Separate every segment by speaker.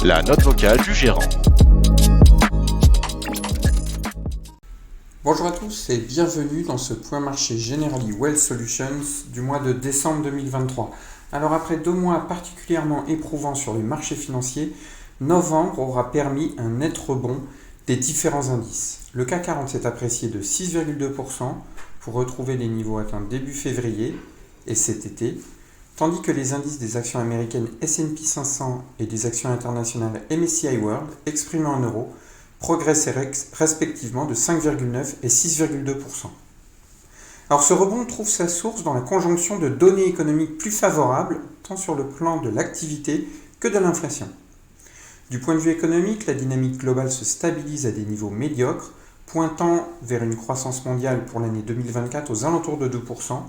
Speaker 1: La note vocale du gérant.
Speaker 2: Bonjour à tous et bienvenue dans ce point marché Generali Wealth Solutions du mois de décembre 2023. Alors après 2 mois particulièrement éprouvants sur les marchés financiers, novembre aura permis un net rebond des différents indices. Le CAC 40 s'est apprécié de 6,2% pour retrouver les niveaux atteints début février et cet été, tandis que les indices des actions américaines S&P 500 et des actions internationales MSCI World, exprimés en euros, progressaient respectivement de 5,9 et 6,2%. Alors ce rebond trouve sa source dans la conjonction de données économiques plus favorables, tant sur le plan de l'activité que de l'inflation. Du point de vue économique, la dynamique globale se stabilise à des niveaux médiocres, pointant vers une croissance mondiale pour l'année 2024 aux alentours de 2%,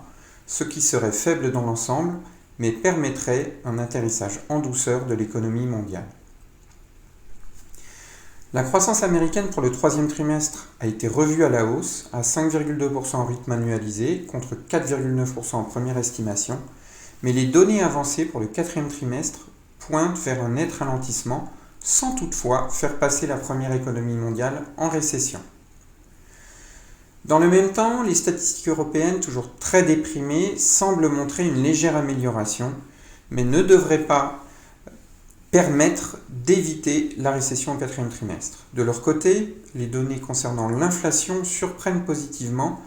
Speaker 2: ce qui serait faible dans l'ensemble, mais permettrait un atterrissage en douceur de l'économie mondiale. La croissance américaine pour le 3e trimestre a été revue à la hausse à 5,2% en rythme annualisé contre 4,9% en première estimation, mais les données avancées pour le 4e trimestre pointent vers un net ralentissement sans toutefois faire passer la première économie mondiale en récession. Dans le même temps, les statistiques européennes, toujours très déprimées, semblent montrer une légère amélioration, mais ne devraient pas permettre d'éviter la récession au 4e trimestre. De leur côté, les données concernant l'inflation surprennent positivement,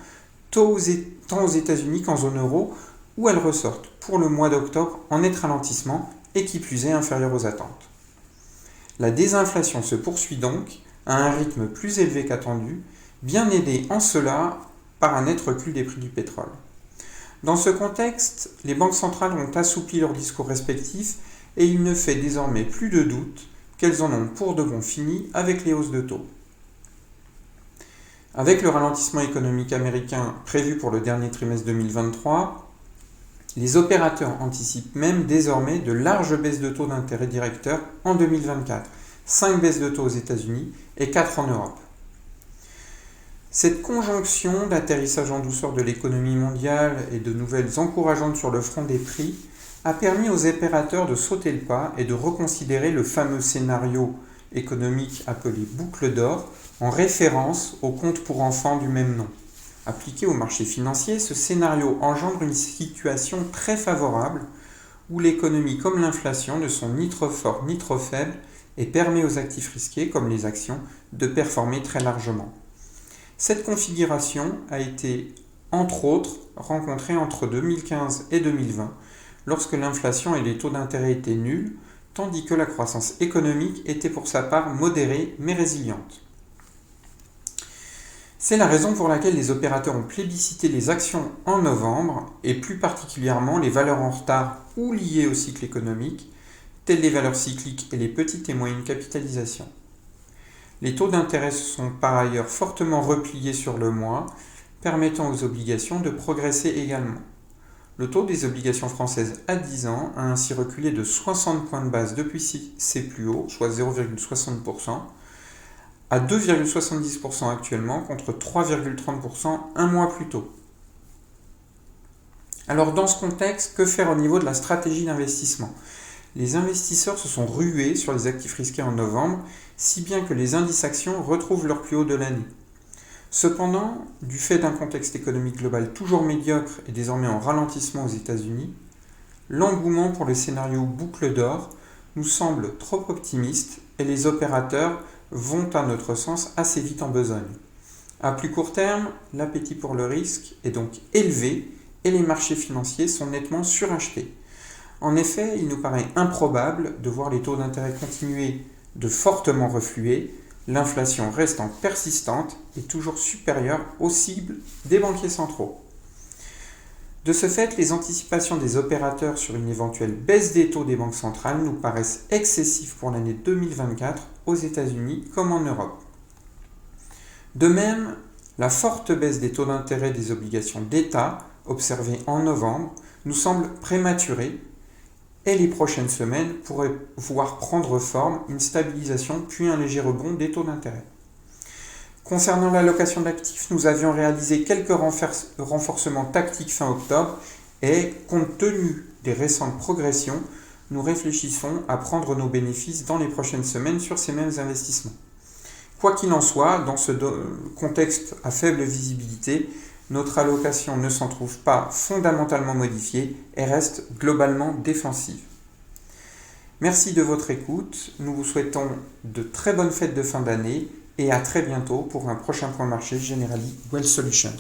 Speaker 2: tant aux États-Unis qu'en zone euro, où elles ressortent pour le mois d'octobre en net ralentissement et qui plus est inférieur aux attentes. La désinflation se poursuit donc à un rythme plus élevé qu'attendu, bien aidé en cela par un net recul des prix du pétrole. Dans ce contexte, les banques centrales ont assoupli leurs discours respectifs et il ne fait désormais plus de doute qu'elles en ont pour de bon fini avec les hausses de taux. Avec le ralentissement économique américain prévu pour le dernier trimestre 2023, les opérateurs anticipent même désormais de larges baisses de taux d'intérêt directeurs en 2024, 5 baisses de taux aux États-Unis et 4 en Europe. Cette conjonction d'atterrissage en douceur de l'économie mondiale et de nouvelles encourageantes sur le front des prix a permis aux opérateurs de sauter le pas et de reconsidérer le fameux scénario économique appelé boucle d'or en référence au compte pour enfants du même nom. Appliqué au marché financier, ce scénario engendre une situation très favorable où l'économie comme l'inflation ne sont ni trop fortes ni trop faibles et permet aux actifs risqués comme les actions de performer très largement. Cette configuration a été entre autres rencontrée entre 2015 et 2020 lorsque l'inflation et les taux d'intérêt étaient nuls, tandis que la croissance économique était pour sa part modérée mais résiliente. C'est la raison pour laquelle les opérateurs ont plébiscité les actions en novembre, et plus particulièrement les valeurs en retard ou liées au cycle économique, telles les valeurs cycliques et les petites et moyennes capitalisations. Les taux d'intérêt se sont par ailleurs fortement repliés sur le mois, permettant aux obligations de progresser également. Le taux des obligations françaises à 10 ans a ainsi reculé de 60 points de base depuis ses plus hauts, soit 0,60%, à 2,70% actuellement contre 3,30% un mois plus tôt. Alors dans ce contexte, que faire au niveau de la stratégie d'investissement ? Les investisseurs se sont rués sur les actifs risqués en novembre, si bien que les indices actions retrouvent leur plus haut de l'année. Cependant, du fait d'un contexte économique global toujours médiocre et désormais en ralentissement aux États-Unis, l'engouement pour le scénario boucle d'or nous semble trop optimiste et les opérateurs vont à notre sens assez vite en besogne. À plus court terme, l'appétit pour le risque est donc élevé et les marchés financiers sont nettement surachetés. En effet, il nous paraît improbable de voir les taux d'intérêt continuer de fortement refluer, l'inflation restant persistante et toujours supérieure aux cibles des banquiers centraux. De ce fait, les anticipations des opérateurs sur une éventuelle baisse des taux des banques centrales nous paraissent excessives pour l'année 2024 aux États-Unis comme en Europe. De même, la forte baisse des taux d'intérêt des obligations d'État observée en novembre nous semble prématurée et les prochaines semaines pourraient voir prendre forme une stabilisation puis un léger rebond des taux d'intérêt. Concernant l'allocation d'actifs, nous avions réalisé quelques renforcements tactiques fin octobre et, compte tenu des récentes progressions, nous réfléchissons à prendre nos bénéfices dans les prochaines semaines sur ces mêmes investissements. Quoi qu'il en soit, dans ce contexte à faible visibilité, notre allocation ne s'en trouve pas fondamentalement modifiée et reste globalement défensive. Merci de votre écoute, nous vous souhaitons de très bonnes fêtes de fin d'année et à très bientôt pour un prochain point marché Generali Wealth Solutions.